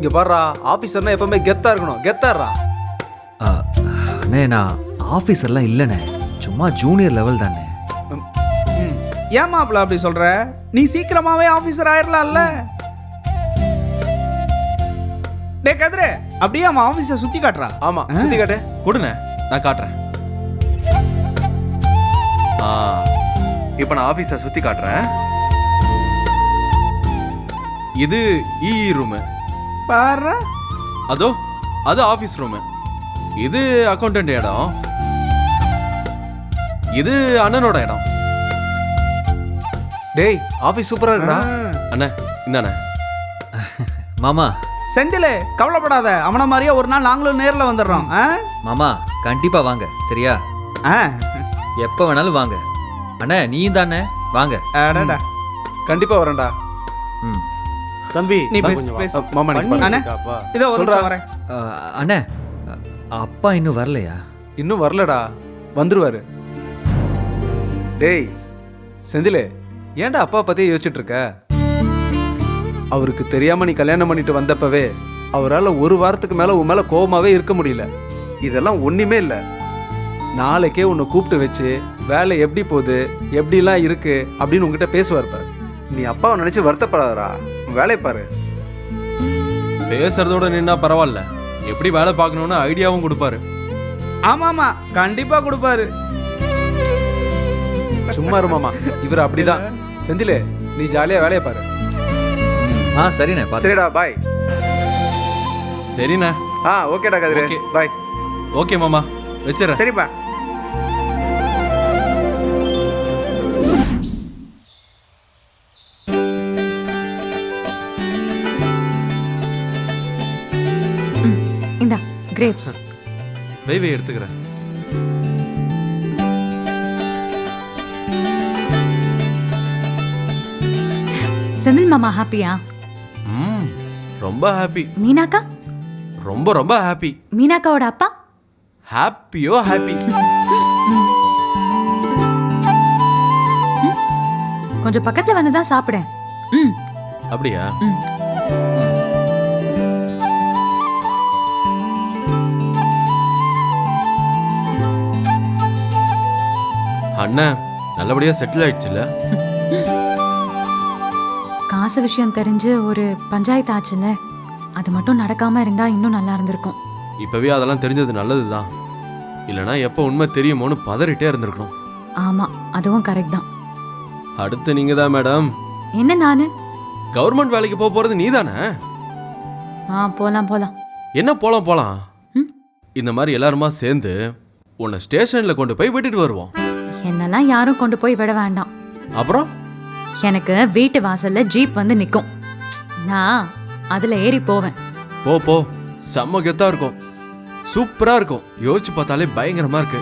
இங்க பாருடா, ஆபீசர்னா எப்பவுமே கெத்தா இருக்கணும். கெத்தாடுறா. அண்ணே நான் ஆஃபீஸர்லாம் இல்லைண்ணே, சும்மா ஜூனியர் லெவல் தானே. ஏன் மாப்பிள்ள அப்படி சொல்ற? நீ சீக்கிரமாவே ஆபீசர் ஆயிரலாம்ல. டே கதிரே, அப்படியே அவன் ஆபீஸை சுத்தி காட்டுறா. ஆமா, சுத்தி காட்டு. கொடுண்ணே, நான் காட்டுறேன். இப்போ நான் ஆஃபீஸை சுற்றி காட்டுறேன். இது இஇ ரூமு. பாரு, அது ஆஃபீஸ் ரூமு. இது அக்கௌண்டன்ட் இடம். இது அண்ணனோட இடம். டேய், ஆபீஸ் சூப்பரா இருக்குடா. அண்ணே இந்தாண்ணே. மாமா செந்திலே கவலைப்படாத, அவன மாதிரியே ஒரு நாள் நாங்களும் நேர்ல வந்துடுறோம். மாமா கண்டிப்பா வாங்க, சரியா? எப்போ வேணாலும் வாங்க. அண்ணே நீயும் தானே, வாங்க. அடடா, கண்டிப்பா வரேன்டா. ம் தம்பி நீ பேசு கொஞ்சம் பேசு. மாமா நீ பாரு. அண்ணே இதோ ஒரு சொல்றா. நிமிஷம் வரேன். அண்ணே அப்பா இன்னும் வரலையா? இன்னும் வரலடா, வந்துருவாரு. டேய் செந்திலே, ஏன்டா அப்பா பத்தியே யோசிச்சுட்டு இருக்க? அவருக்கு தெரியாம நீ கல்யாணம் பண்ணிட்டு வந்தப்பவே அவரால் ஒரு வாரத்துக்கு மேல உன் மேல கோபமாவே இருக்க முடியல. இதெல்லாம் ஒண்ணுமே இல்ல. நாளைக்கே உன்னை கூப்பிட்டு வச்சு வேலை எப்படி போகுது, எப்படிலாம் இருக்கு அப்படின்னு உங்ககிட்ட பேசுவார் பாரு. நீ அப்பாவை நினைச்சு வருத்தப்படாதடா, வேலையை பாரு. பேசுறதோட நின்னா பரவாயில்ல, எப்படி வேலை பார்க்கணும்னு ஐடியாவும் கொடுப்பாரு. ஆமாமா, கண்டிப்பா கொடுப்பாரு. சும்மா இருமாமா, இவர் அப்படிதான். செந்திலே, நீ ஜாலியா வேலையை பாரு. சரிண்ணே, சரிடா, பாய். சரிண்ணே. ஓகேடா கதிரே, Okay. பாய். ஓகே மாமா, வச்சிடறேன். சரிப்பா. இந்தா கிரேப்ஸ். வெய் எடுத்துக்கிறேன். செந்தில் மாமா ஹாப்பியா? ரொம்ப ஹாப்பி. மீனாக்கா? ரொம்ப ரொம்ப ஹாப்பி. மீனாக்காவோட அப்பா? ஹாப்பியோ ஹாப்பி. கொஞ்சம் பக்கத்துல வந்து தான் சாப்பிடேன். ம் அப்படியா? ம். அண்ணன் நல்லபடியா செட்டில் ஆயிடுச்சுல்ல? காசு விஷயம் தெரிஞ்சு ஒரு பஞ்சாயத்து ஆச்சுல்ல, அது மட்டும் நடக்காம இருந்தா இன்னும் நல்லா இருந்திருக்கும். இப்பவே அதெல்லாம் தெரிஞ்சது நல்லதுதான். இல்லனா எப்போ உண்மை தெரியுமோன்னு பதறிட்டே இருந்திருக்கணும். ஆமா, அதுவும் கரெக்ட் தான். அடுத்து நீங்க தான் மேடம். என்ன நானு? கவர்மெண்ட் வேலைக்கு போக போறது நீ தானே? போலாம் போலாம். என்ன போலாம் போலாம்? ம்? இந்த மாதிரி எல்லாருமா சேர்ந்து உன்னை ஸ்டேஷன்ல கொண்டு போய் விட்டுட்டு வருவோம். என்னெல்லாம் யாரும் கொண்டு போய் விட வேண்டாம். அப்புறம் எனக்கு வீட்டு வாசல்ல ஜீப் வந்து நிக்கும், நான் அதுல ஏறி போவேன். போ போ, செம்ம கெத்தா இருக்கும், சூப்பரா இருக்கும். யோசிச்சு பார்த்தாலே பயங்கரமா இருக்கு.